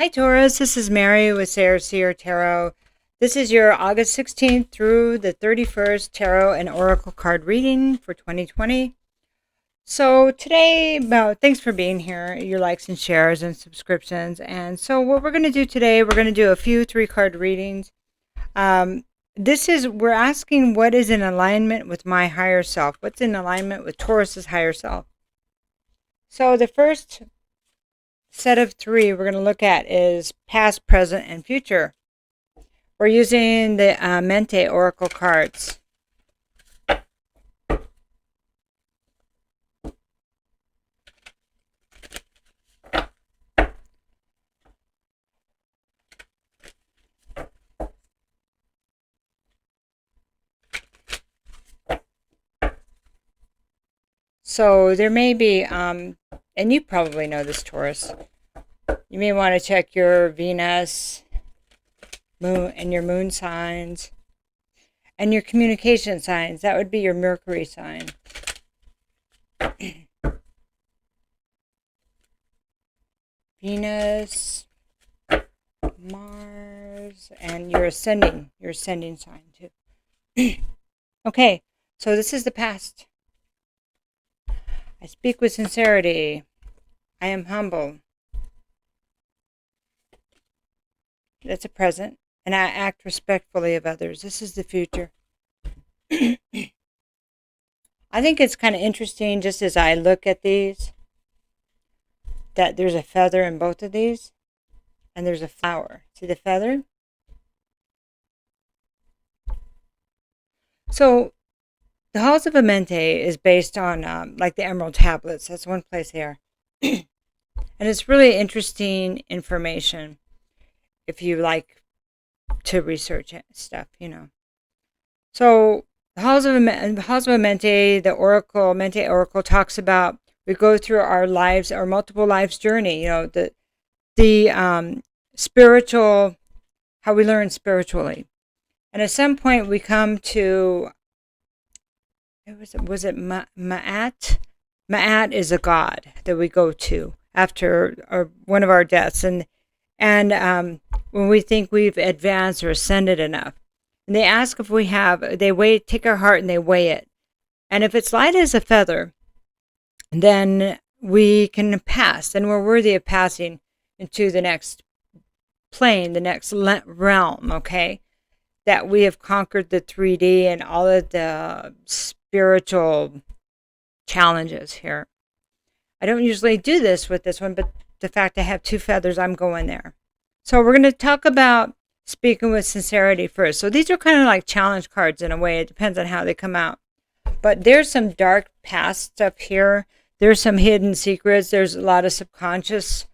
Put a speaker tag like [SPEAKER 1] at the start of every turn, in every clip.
[SPEAKER 1] Hi Taurus, this is Mary with Sayre Tarot. This is your August 16th through the 31st Tarot and Oracle card reading for 2020. So today, thanks for being here, your likes and shares and subscriptions. And so what we're going to do today, we're going to do a few 3-card readings. We're asking what is in alignment with my higher self. What's in alignment with Taurus's higher self? So the first set of 3 we're going to look at is past, present, and future. We're using the Mente Oracle cards. So there may be, and you probably know this, Taurus, you may want to check your Venus, moon, and your moon signs, and your communication signs. That would be your Mercury sign. Venus, Mars, and your ascending sign too. Okay, so this is the past. I speak with sincerity. I am humble. That's a present. And I act respectfully of others. This is the future. I think it's kind of interesting, just as I look at these, that there's a feather in both of these. And there's a flower. See the feather? So the Halls of Amente is based on like the Emerald Tablets. That's one place here. And it's really interesting information if you like to research stuff, you know. So the Halls of Mente, the Mente Oracle talks about, we go through our lives, our multiple lives journey, you know, the spiritual, how we learn spiritually. And at some point we come to, was it Ma'at? Ma'at is a god that we go to after one of our deaths. And when we think we've advanced or ascended enough. And they ask if we have, take our heart and they weigh it. And if it's light as a feather, then we can pass. And we're worthy of passing into the next plane, the next realm, okay? That we have conquered the 3D and all of the spiritual challenges here. I don't usually do this with this one, but the fact I have 2 feathers, I'm going there. So we're going to talk about speaking with sincerity first. So these are kind of like challenge cards in a way. It depends on how they come out. But there's some dark past stuff here. There's some hidden secrets. There's a lot of subconscious,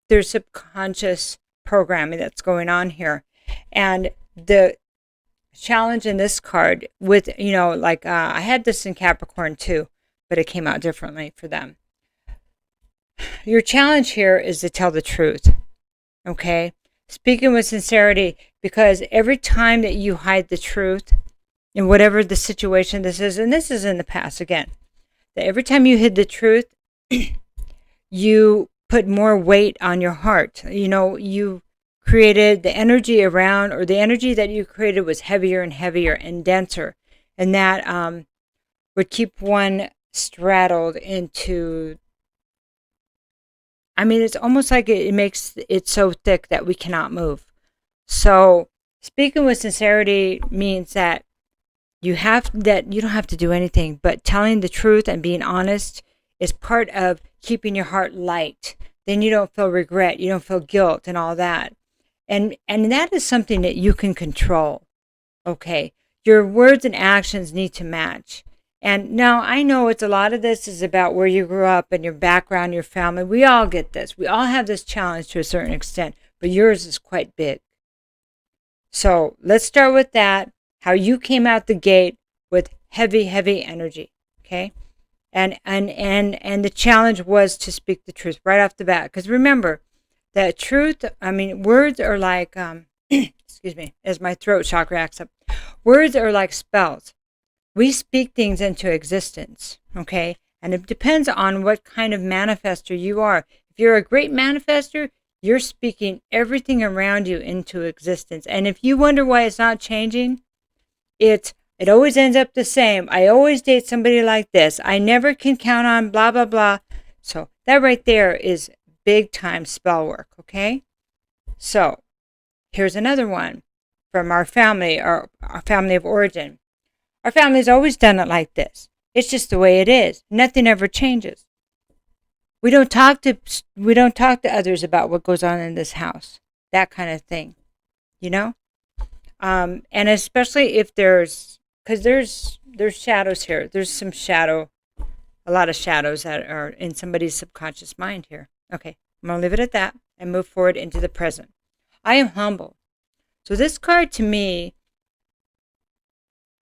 [SPEAKER 1] there's subconscious programming that's going on here. And the challenge in this card with, you know, like I had this in Capricorn too, but it came out differently for them. Your challenge here is to tell the truth, okay? Speaking with sincerity, because every time that you hide the truth, in whatever the situation this is, and this is in the past again, that every time you hid the truth, you put more weight on your heart. You know, you created the energy around, or the energy that you created was heavier and heavier and denser, and that would keep one straddled into, I mean, it's almost like it makes it so thick that we cannot move. So speaking with sincerity means that you don't have to do anything, but telling the truth and being honest is part of keeping your heart light. Then you don't feel regret, you don't feel guilt and all that. And that is something that you can control. Okay. Your words and actions need to match. And now I know it's a lot of this is about where you grew up and your background, your family. We all get this. We all have this challenge to a certain extent, but yours is quite big. So let's start with that. How you came out the gate with heavy, heavy energy. Okay. And the challenge was to speak the truth right off the bat. Because remember that truth, I mean, words are like, excuse me, as my throat chakra acts up. Words are like spells. We speak things into existence, okay? And it depends on what kind of manifester you are. If you're a great manifester, you're speaking everything around you into existence. And if you wonder why it's not changing, it always ends up the same. I always date somebody like this. I never can count on blah, blah, blah. So that right there is big time spell work, okay? So here's another one from our family, our family of origin. Our family's always done it like this. It's just the way it is. Nothing ever changes. We don't talk to others about what goes on in this house. That kind of thing, you know? And especially if because there's shadows here. There's some shadow, a lot of shadows that are in somebody's subconscious mind here. Okay, I'm going to leave it at that and move forward into the present. I am humble. So this card to me,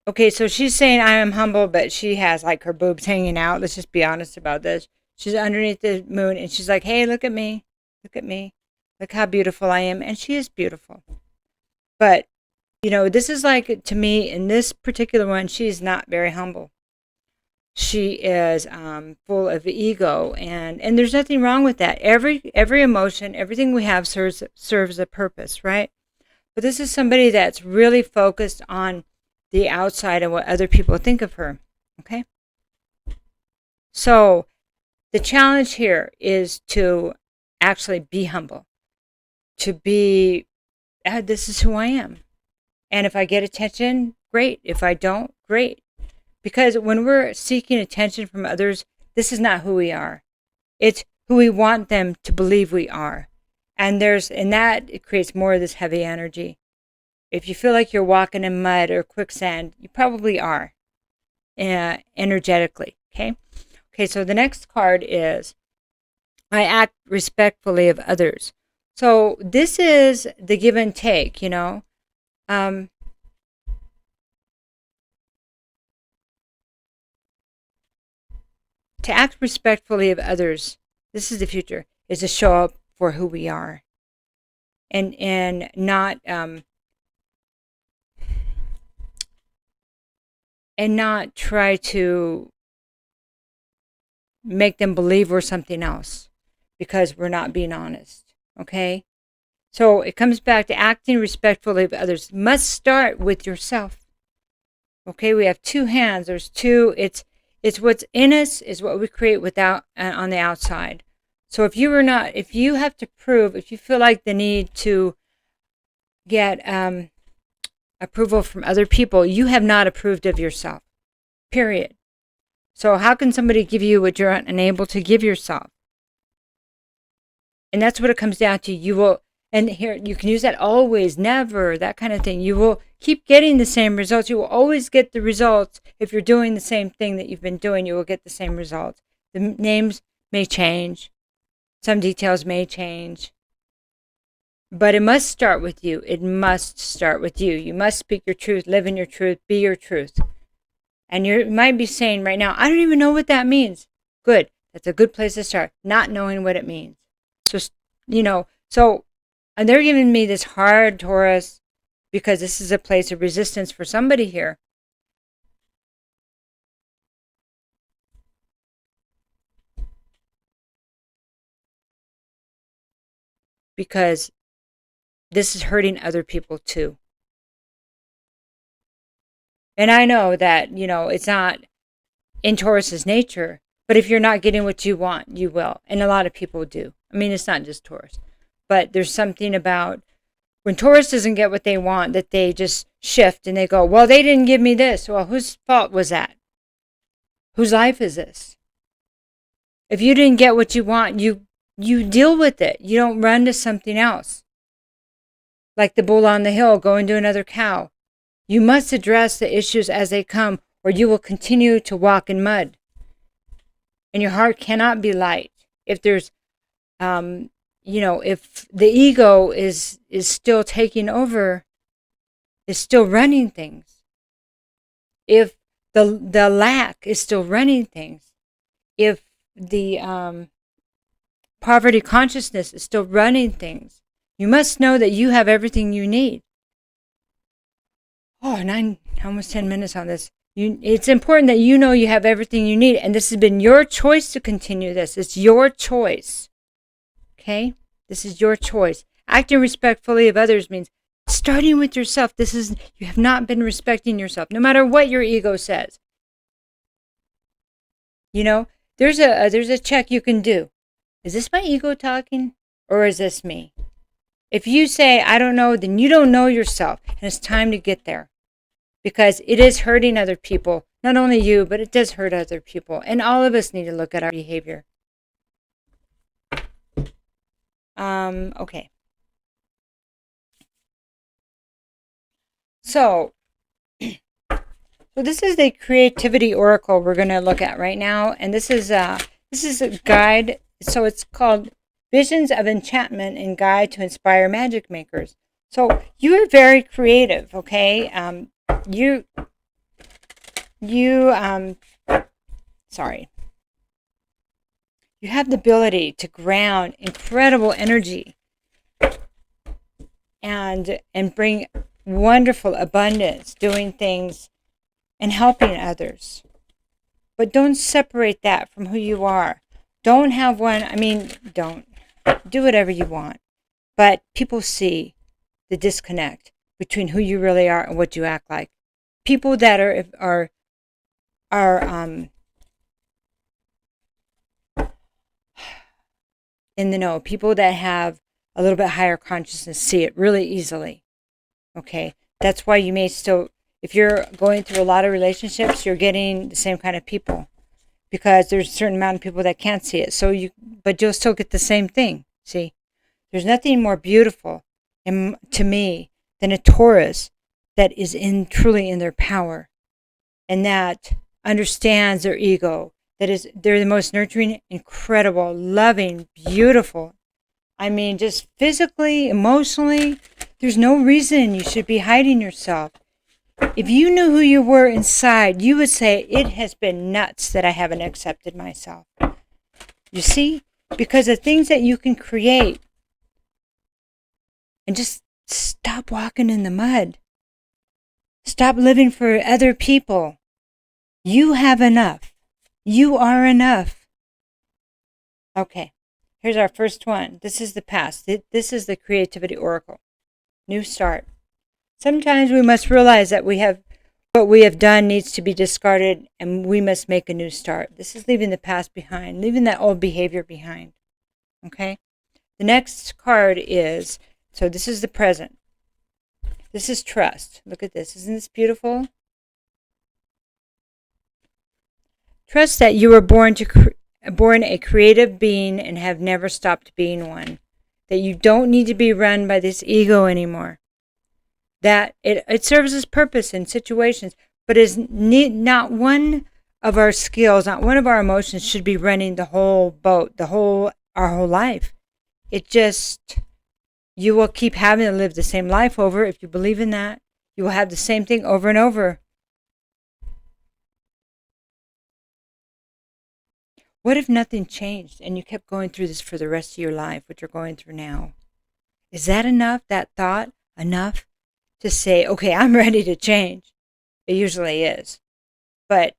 [SPEAKER 1] okay, so she's saying I am humble, but she has like her boobs hanging out. Let's just be honest about this. She's underneath the moon and she's like, hey, look at me. Look at me. Look how beautiful I am. And she is beautiful. But, you know, this is like, to me, in this particular one, she's not very humble. She is full of ego, and there's nothing wrong with that. Every emotion, everything we have serves a purpose, right? But this is somebody that's really focused on the outside and what other people think of her, okay? So the challenge here is to actually be humble, to be, this is who I am. And if I get attention, great. If I don't, great. Because when we're seeking attention from others, this is not who we are. It's who we want them to believe we are. And it creates more of this heavy energy. If you feel like you're walking in mud or quicksand, you probably are, energetically, okay? Okay, so the next card is, I act respectfully of others. So this is the give and take, you know. To act respectfully of others, this is the future, is to show up for who we are. And not try to make them believe we're something else because we're not being honest, okay? So it comes back to acting respectfully of others. Must start with yourself. Okay, we have two hands. There's two. It's what's in us is what we create without on the outside. So if you have to prove, if you feel like the need to get approval from other people, you have not approved of yourself, period. So how can somebody give you what you're unable to give yourself? And that's what it comes down to. You will, and here you can use that always, never, that kind of thing. You will keep getting the same results. You will always get the results. If you're doing the same thing that you've been doing, you will get the same results. The names may change. Some details may change. But it must start with you. It must start with you. You must speak your truth, live in your truth, be your truth. And you might be saying right now, I don't even know what that means. Good. That's a good place to start, not knowing what it means. So, and they're giving me this hard Taurus because this is a place of resistance for somebody here. Because this is hurting other people too. And I know that, it's not in Taurus's nature, but if you're not getting what you want, you will. And a lot of people do. I mean, it's not just Taurus. But there's something about when Taurus doesn't get what they want, that they just shift and they go, well, they didn't give me this. Well, whose fault was that? Whose life is this? If you didn't get what you want, you deal with it. You don't run to something else. Like the bull on the hill going to another cow. You must address the issues as they come, or you will continue to walk in mud. And your heart cannot be light. If there's, if the ego is still taking over, is still running things. If the lack is still running things. If the poverty consciousness is still running things, you must know that you have everything you need. Oh, almost 10 minutes on this. It's important that you know you have everything you need, and this has been your choice to continue this. It's your choice. Okay? This is your choice. Acting respectfully of others means starting with yourself. You have not been respecting yourself, no matter what your ego says. You know, there's a check you can do. Is this my ego talking, or is this me? If you say, I don't know, then you don't know yourself, and it's time to get there. Because it is hurting other people. Not only you, but it does hurt other people. And all of us need to look at our behavior. Okay. So this is the Creativity Oracle we're going to look at right now. And this is a guide. So it's called Visions of Enchantment and Guide to Inspire Magic Makers. So you are very creative, okay? You have the ability to ground incredible energy and bring wonderful abundance, doing things and helping others. But don't separate that from who you are. Don't have don't do whatever you want. But people see the disconnect between who you really are and what you act like. People that are in the know, people that have a little bit higher consciousness see it really easily. Okay, that's why you may still, if you're going through a lot of relationships, you're getting the same kind of people, because there's a certain amount of people that can't see it. But you'll still get the same thing. See, there's nothing more beautiful to me than a Taurus that is truly in their power, and that understands their ego. They're the most nurturing, incredible, loving, beautiful. I mean, just physically, emotionally, there's no reason you should be hiding yourself. If you knew who you were inside, you would say, it has been nuts that I haven't accepted myself. You see? Because the things that you can create, and just stop walking in the mud. Stop living for other people. You have enough. You are enough. Okay, here's our first one. This is the past. This is the Creativity Oracle. New start. Sometimes we must realize that what we have done needs to be discarded, and we must make a new start. This is leaving the past behind, leaving that old behavior behind. Okay? The next card is, so this is the present. This is trust. Look at this. Isn't this beautiful? Trust that you were born a creative being and have never stopped being one. That you don't need to be run by this ego anymore. That it serves its purpose in situations, but is not one of our skills, not one of our emotions should be running the whole boat, our whole life. You will keep having to live the same life over. If you believe in that, you will have the same thing over and over. What if nothing changed and you kept going through this for the rest of your life, what you're going through now? Is that enough, that thought, enough to say, okay, I'm ready to change? It usually is. But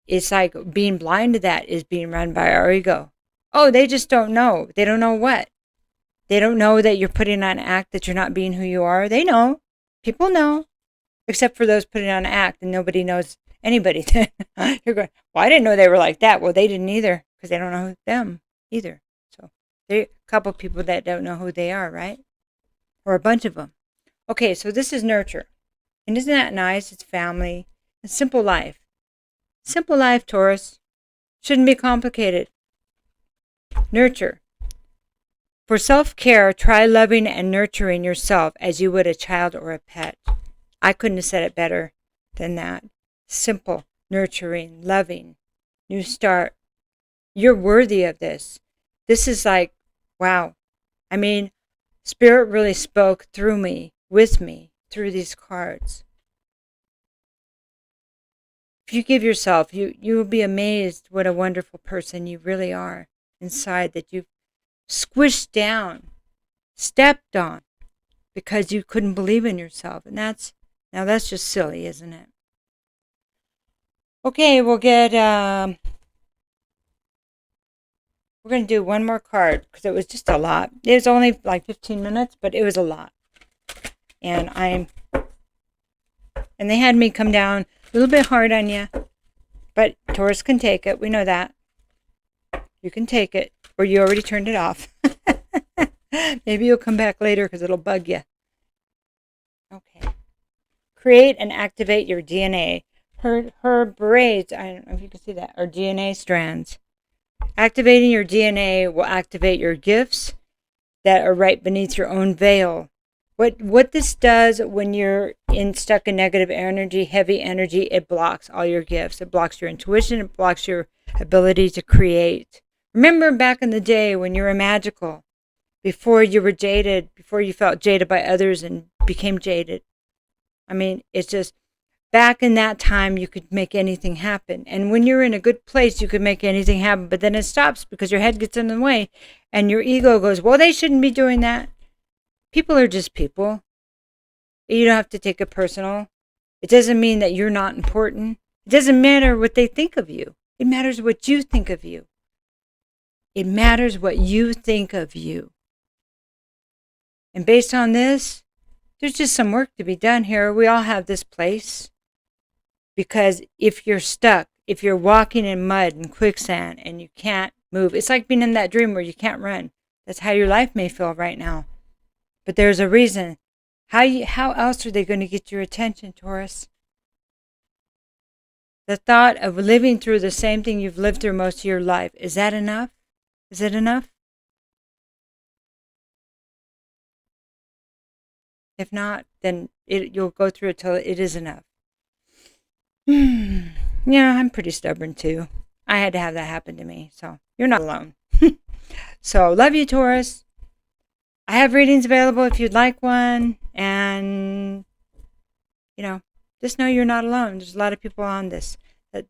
[SPEAKER 1] it's like being blind to that is being run by our ego. Oh, they just don't know. They don't know what? They don't know that you're putting on an act, that you're not being who you are. They know. People know. Except for those putting on an act, and nobody knows anybody. You're going, well, I didn't know they were like that. Well, they didn't either, because they don't know them either. So there's a couple people that don't know who they are, right? Or a bunch of them. Okay, so this is nurture. And isn't that nice? It's family. It's simple life. Simple life, Taurus. Shouldn't be complicated. Nurture. For self-care, try loving and nurturing yourself as you would a child or a pet. I couldn't have said it better than that. Simple, nurturing, loving, new start. You're worthy of this. This is like, wow. I mean, Spirit really spoke through me, with me, through these cards. If you give yourself, you will be amazed what a wonderful person you really are inside, that you've squished down, stepped on, because you couldn't believe in yourself. And that's just silly, isn't it? Okay, we'll get We're going to do one more card because it was just a lot. It was only like 15 minutes, but it was a lot. And they had me come down a little bit hard on you, but Taurus can take it. We know that. You can take it, or you already turned it off. Maybe you'll come back later because it'll bug you. Okay. Create and activate your DNA. Her braids, I don't know if you can see that, are DNA strands. Activating your DNA will activate your gifts that are right beneath your own veil. What this does when you're stuck in negative energy, heavy energy, it blocks all your gifts. It blocks your intuition. It blocks your ability to create. Remember back in the day when you were magical, before you were jaded, before you felt jaded by others and became jaded. I mean, it's just back in that time you could make anything happen. And when you're in a good place, you could make anything happen. But then it stops because your head gets in the way and your ego goes, well, they shouldn't be doing that. People are just people. You don't have to take it personal. It doesn't mean that you're not important. It doesn't matter what they think of you. It matters what you think of you. It matters what you think of you. And based on this, there's just some work to be done here. We all have this place. Because if you're stuck, if you're walking in mud and quicksand and you can't move, it's like being in that dream where you can't run. That's how your life may feel right now. But there's a reason. How else are they going to get your attention, Taurus? The thought of living through the same thing you've lived through most of your life, is that enough? Is it enough? If not, then you'll go through it till it is enough. Yeah, I'm pretty stubborn too. I had to have that happen to me, so you're not alone. So, love you, Taurus. I have readings available if you'd like one, and just know you're not alone. There's a lot of people on this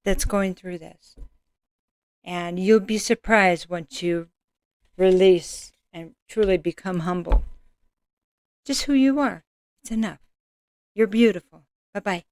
[SPEAKER 1] that's going through this, and you'll be surprised once you release and truly become humble. Just who you are. It's enough. You're beautiful. Bye-bye.